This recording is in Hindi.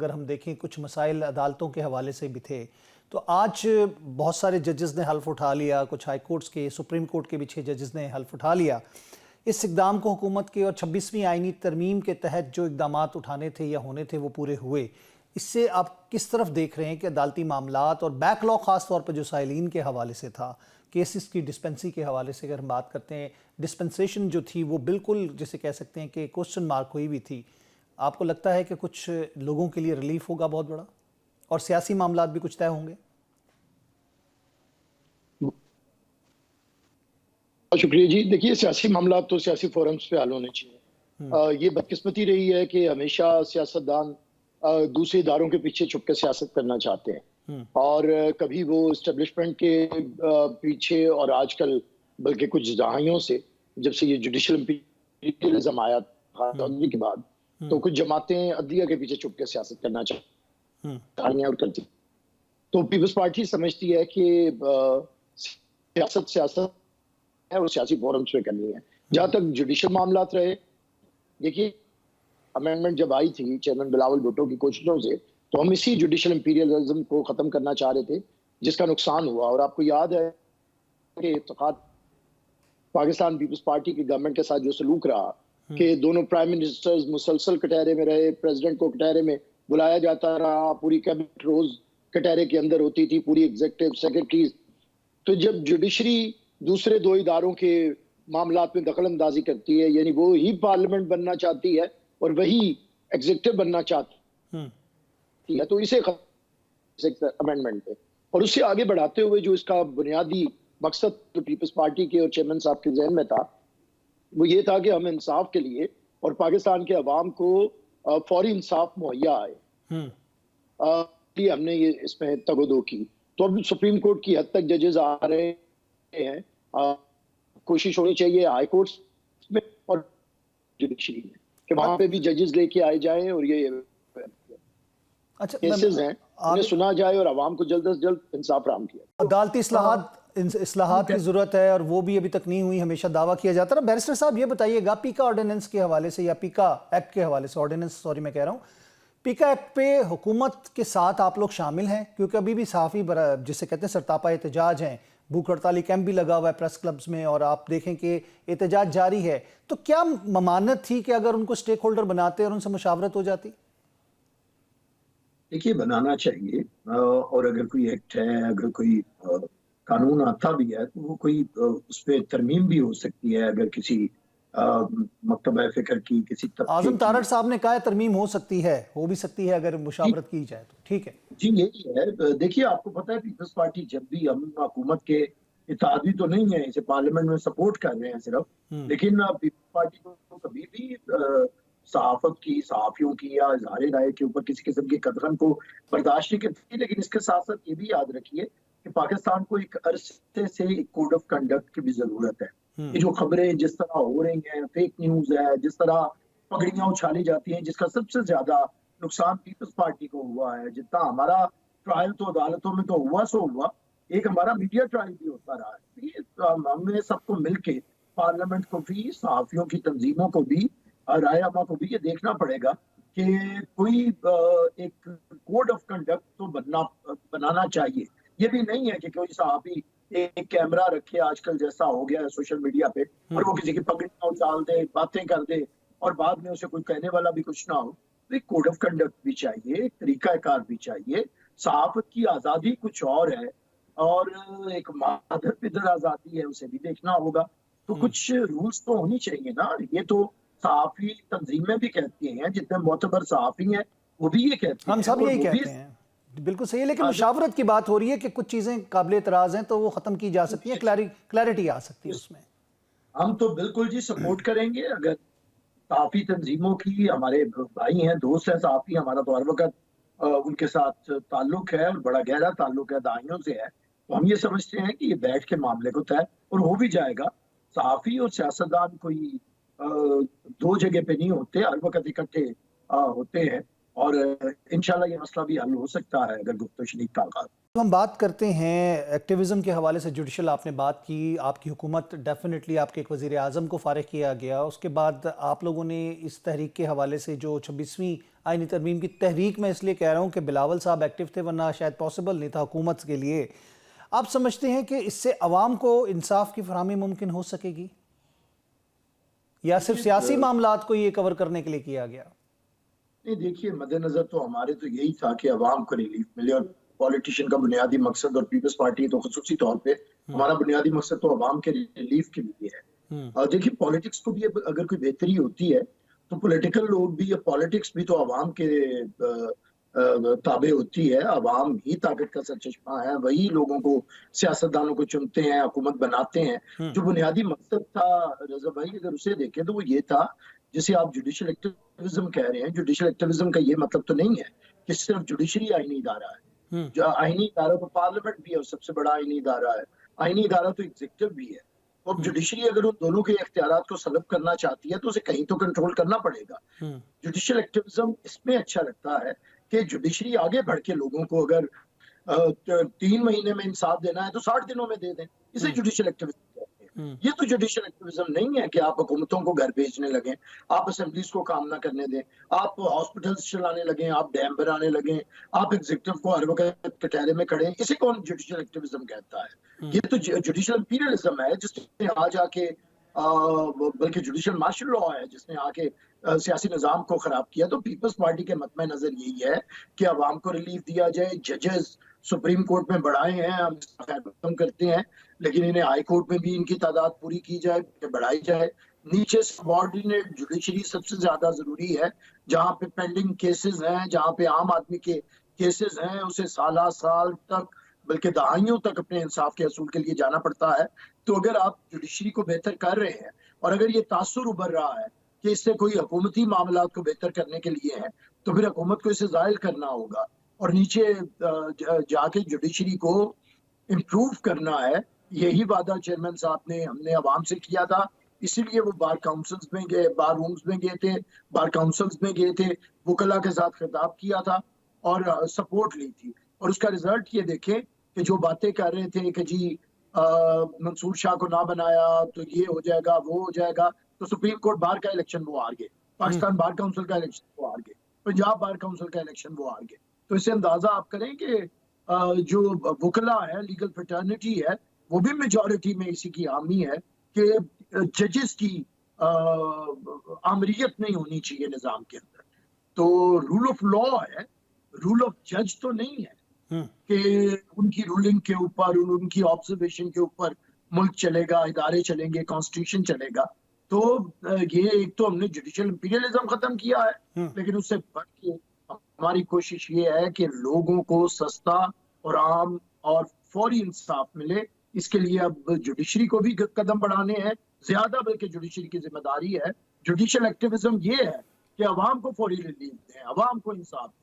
अगर हम देखें कुछ मसाइल अदालतों के हवाले से भी थे, तो आज बहुत सारे जजेस ने हल्फ उठा लिया, कुछ हाई कोर्ट्स के, सुप्रीम कोर्ट के भी 6 जजेस ने हल्फ उठा लिया। इस इक़दाम को हुकूमत के और 26वीं आईनी तरमीम के तहत जो इक़दाम उठाने थे या होने थे वो पूरे हुए। इससे आप किस तरफ देख रहे हैं कि अदालती मामलात और बैकलॉग ख़ास तौर पर जो साइलिन के हवाले से था, केसेस की डिस्पेंसी के हवाले से अगर हम बात करते हैं, डिस्पेंसेशन जो थी वो बिल्कुल जिसे कह सकते हैं कि क्वेश्चन मार्क हुई भी थी। आपको लगता है कि कुछ लोगों के लिए रिलीफ होगा बहुत बड़ा और सियासी मामलात भी कुछ तय होंगे? शुक्रिया जी। देखिए, सियासी मामला तो सियासी फोरम्स पे हल होने चाहिए। ये बदकिस्मती रही है कि हमेशा सियासतदान दूसरे इदारों के पीछे छुप के सियासत करना चाहते हैं और कभी वो इस्टेब्लिशमेंट के पीछे, और आजकल बल्कि कुछ दहाइयों से जब से ये जुडिशल इंपीरियलिज्म आया के बाद, तो कुछ जमातें अदलिया के पीछे छुप के सियासत करना चाहती हैं और करती। तो पीपल्स पार्टी समझती है कि सियासत है और सियासी फोरम्स पे करनी है। जहां तक जुडिशल मामलात रहे, देखिए अमेंडमेंट जब आई थी चेयरमैन बिलावल भुट्टो की कोशिशों से, तो हम इसी जुडिशल इंपीरियलिज्म को खत्म करना चाह रहे थे, जिसका नुकसान हुआ। और आपको याद है कि इत्तेफाक पाकिस्तान पीपल्स पार्टी की गवर्नमेंट के साथ जो सलूक रहा कि दोनों प्राइम मिनिस्टर्स मुसलसल कटहरे में रहे, प्रेसिडेंट को कटहरे में बुलाया जाता रहा, पूरी कैबिनेट रोज कटहरे के अंदर होती थी, पूरी एग्जीक्यूटिव सेक्रेटरीज। तो जब जुडिशरी दूसरे दो इदारों के मामलात में दखल अंदाजी करती है, यानी वो ही पार्लियामेंट बनना चाहती है और वही एग्जीक्यूटिव बनना चाहती है, तो इसे अमेंडमेंट पे और उससे आगे बढ़ाते हुए जो इसका बुनियादी मकसद तो पीपल्स पार्टी के और चेयरमैन साहब के जहन में था, वो ये था कि हम इंसाफ के लिए और पाकिस्तान के अवाम को फौरी इंसाफ मुहैया आए। हमने ये इसमें तगोदो की। तो अब सुप्रीम कोर्ट की हद तक जजेस आ रहे हैं, कोशिश होनी चाहिए हाई कोर्ट्स में और जुडिशरी में कि वहां पे भी जजेस लेके आए जाएं और ये केसेस हैं उन्हें सुना जाए और आवाम को जल्द से जल्द इंसाफ फराहम किया। अदालती इस्लाहात की जरूरत है और वो भी अभी तक नहीं हुई, हमेशा दावा किया जाता है। बैरिस्टर साहब ये बताइएगा, पीका ऑर्डिनेंस के हवाले से या पीका एक्ट के हवाले से, ऑर्डिनेंस सॉरी मैं कह रहा हूँ, पीका एक्ट पे हुकूमत के साथ आप लोग शामिल हैं? क्योंकि अभी भी सहाफ़ी जिसे कहते हैं सरतापा एहतजाज हैं, भूख हड़ताली कैंप भी लगा हुआ है प्रेस क्लब्स में और आप देखें कि एहतजाज जारी है, तो क्या ममानत थी कि अगर उनको स्टेक होल्डर बनाते और उनसे मुशावरत हो जाती? देखिए, बनाना चाहिए और अगर कोई एक्ट है, अगर कोई कानून आता भी है तो वो कोई उस पर तरमीम भी हो सकती है। अगर किसी मकतबा फिक्र की किसी आजम तारड़ साहब ने कहा तरमीम हो सकती है, हो भी सकती है अगर मुशावरत की जाए तो। ठीक है जी, यही है। देखिए, आपको पता है पीपल्स पार्टी जब भी हम हुकूमत के इत्तेहादी तो नहीं है, इसे पार्लियामेंट में सपोर्ट कर रहे हैं सिर्फ, लेकिन पीपल्स पार्टी को कभी भी सहाफत की, सहाफियों की या इज़हार राय के ऊपर किसी किस्म की कदगन को बर्दाश्त नहीं करती। लेकिन इसके साथ साथ ये भी याद रखिए कि पाकिस्तान को एक अरसे से एक कोड ऑफ कंडक्ट की भी जरूरत है। ये जो खबरें जिस तरह हो रही हैं, फेक न्यूज है, जिस तरह पगड़ियां उछाली जाती हैं, जिसका सबसे ज्यादा नुकसान पीपल्स पार्टी को हुआ है। जितना हमारा ट्रायल तो अदालतों में तो हुआ सो हुआ, एक हमारा मीडिया ट्रायल भी होता रहा है। ये हमें सबको मिलके पार्लियामेंट को भी, सहाफियों की तंजीमों को भी, रायमा को भी ये देखना पड़ेगा कि कोई एक कोड ऑफ कंडक्ट तो बनाना चाहिए। ये भी नहीं है कि कोई सहाफी एक कैमरा रखे, आजकल जैसा हो गया है सोशल मीडिया पे, और वो किसी की पगड़ियां उछाल दे, बातें कर दे और बाद में उसे कोई कहने वाला भी कुछ ना हो। तो एक कोड ऑफ कंडक्ट भी चाहिए, एक तरीकाकार भी चाहिए। सहाफत की आजादी कुछ और है और एक मादर पिदर आजादी है, उसे भी देखना होगा। तो कुछ रूल्स तो होनी चाहिए ना। ये तो सहाफी तंजीमें भी कहती हैं, जितने मोतबर सहाफी हैं वो भी ये कहते हैं, हम सब यही कहते हैं, बिल्कुल सही है। लेकिन मुशावरत की बात हो रही है कि कुछ चीजें काबिल एतराज हैं तो वो खत्म की जा सकती हैं, क्लैरिटी आ सकती है उसमें। हम तो बिल्कुल जी सपोर्ट करेंगे। अगर सहाफी तंजीमों की, हमारे भाई हैं, दोस्त हैं सहाफी, हमारा तो हर वक्त उनके साथ ताल्लुक है और बड़ा गहरा ताल्लुक है, दाइयों से है, तो हम ये समझते हैं कि ये बैठ के मामले को तय और हो भी जाएगा। सहाफी और सियासतदान कोई दो जगह पे नहीं होते, हर वक्त इकट्ठे होते हैं। और इंशाल्लाह ये मसला भी हल हो सकता है अगर गुफ्तो शरीफ का आगाज। तो हम बात करते हैं एक्टिविज़म के हवाले से। जुडिशल आपने बात की, आपकी हुकूमत डेफिनेटली आपके एक वज़ीर आज़म को फ़ारिग किया गया, उसके बाद आप लोगों ने इस तहरीक के हवाले से जो 26वीं आईनी तरमीम की तहरीक, मैं इसलिए कह रहा हूँ कि बिलावल साहब एक्टिव थे, वरना शायद पॉसिबल नहीं था हुकूमत के लिए। आप समझते हैं कि इससे अवाम को इंसाफ की फरहमी मुमकिन हो सकेगी, या सिर्फ सियासी मामलात को ये कवर करने के लिए किया गया? नहीं, देखिए, मद्देनजर तो हमारे तो यही था कि अवाम को रिलीफ मिले, और पॉलिटिशियन का बुनियादी मकसद और पीपल्स पार्टी तो खुसूसी तौर पे हमारा बुनियादी मकसद तो अवाम के रिलीफ के लिए है। और देखिए, पॉलिटिक्स को भी अगर कोई बेहतरी होती है तो पॉलिटिकल लोग भी या पॉलिटिक्स भी तो अवाम के ताबे होती है। अवाम ही ताकत का सरचश्मा है, वही लोगों को, सियासतदानों को चुनते हैं, हुकूमत बनाते हैं। जो बुनियादी मकसद था रजा भाई, अगर उसे देखें तो वो ये था, जिसे आप जुडिशियल एक्टिविज्म कह रहे हैं। जुडिशियल एक्टिविज्म का ये मतलब तो नहीं है कि सिर्फ जुडिशरी आईनी इदारा है। जो आईनी इदारा तो पार्लियामेंट भी है और सबसे बड़ा आईनी इदारा है। आईनी इदारा तो एग्जीक्यूटिव भी है। अब जुडिशरी अगर उन दोनों के इख्तियारात को सलब करना चाहती है तो उसे कहीं तो कंट्रोल करना पड़ेगा। जुडिशियल एक्टिविज्म इसमें अच्छा लगता है कि जुडिशरी आगे बढ़ के लोगों को अगर 3 महीने में इंसाफ देना है तो 60 दिनों में दे दें। इसे जुडिशियल एक्टिविज्म कहते हैं। ये तो जुडिशियल एक्टिविज्म नहीं है कि आप हुकूमतों को घर भेजने लगे, आप असेंबलीज को काम ना करने दें, आप हॉस्पिटल्स चलाने लगे, आप डैम बनाने लगे, आप एग्जीक्यूटिव को हर वक्त कटहरे में खड़े। इसे कौन जुडिशियल एक्टिविज्म कहता है? ये तो जुडिशियल इंपीरियलिज्म है, जिसने आज आके बल्कि जुडिशियल मार्शल लॉ है जिसने आके सियासी निजाम को खराब किया। तो पीपल्स पार्टी के मतमे नजर यही है कि अवाम को रिलीफ दिया जाए। जजेस सुप्रीम कोर्ट में बढ़ाए हैं, हम इसका खैर करते हैं, लेकिन इन्हें हाई कोर्ट में भी इनकी तादाद पूरी की जाए, बढ़ाई जाए। नीचे सबऑर्डिनेट जुडिशरी सबसे ज्यादा जरूरी है, जहां पे पेंडिंग केसेस हैं, जहां पे आम आदमी के केसेस हैं, उसे साल तक बल्कि दहाइयों तक अपने इंसाफ के असूल के लिए जाना पड़ता है। तो अगर आप जुडिशरी को बेहतर कर रहे हैं और अगर ये तासुर उभर रहा है कि इससे कोई हुकूमती मामला को बेहतर करने के लिए है, तो फिर हुकूमत को इसे जायल करना होगा और नीचे जाके जुडिशरी को इम्प्रूव करना है। यही वादा चेयरमैन साहब ने हमने अवाम से किया था, इसीलिए वो बार काउंसिल्स में गए, बार रूम्स में गए थे, बार काउंसिल्स में गए थे, वकला के साथ खिताब किया था और सपोर्ट ली थी। और उसका रिजल्ट ये देखें कि जो बातें कर रहे थे कि जी मंसूर शाह को ना बनाया तो ये हो जाएगा, वो हो जाएगा, तो सुप्रीम कोर्ट बार का इलेक्शन वो हार गए, पाकिस्तान बार काउंसिल का इलेक्शन वो हार गए, पंजाब बार काउंसिल का इलेक्शन वो हार गए। तो इससे अंदाजा आप करें कि जो वकला है, लीगल फ्रेटर्निटी है, वो भी मेजॉरिटी में इसी की हामी है कि जजेस की आमरीयत नहीं होनी चाहिए निजाम के अंदर। तो रूल ऑफ लॉ है, रूल ऑफ जज तो नहीं है कि उनकी रूलिंग के ऊपर, उनकी ऑब्जर्वेशन के ऊपर मुल्क चलेगा, इदारे चलेंगे, कॉन्स्टिट्यूशन चलेगा। तो ये एक तो हमने जुडिशियल इंपीरियलिज्म खत्म किया है, लेकिन उससे बढ़ के हमारी कोशिश ये है कि लोगों को सस्ता और आम और फौरी इंसाफ मिले। इसके लिए अब जुडिशरी को भी कदम बढ़ाने हैं ज्यादा, बल्कि जुडिशरी की जिम्मेदारी है। जुडिशियल एक्टिविज्म ये है कि अवाम को फौरी रिलीफ दें, अवाम को इंसाफ दें।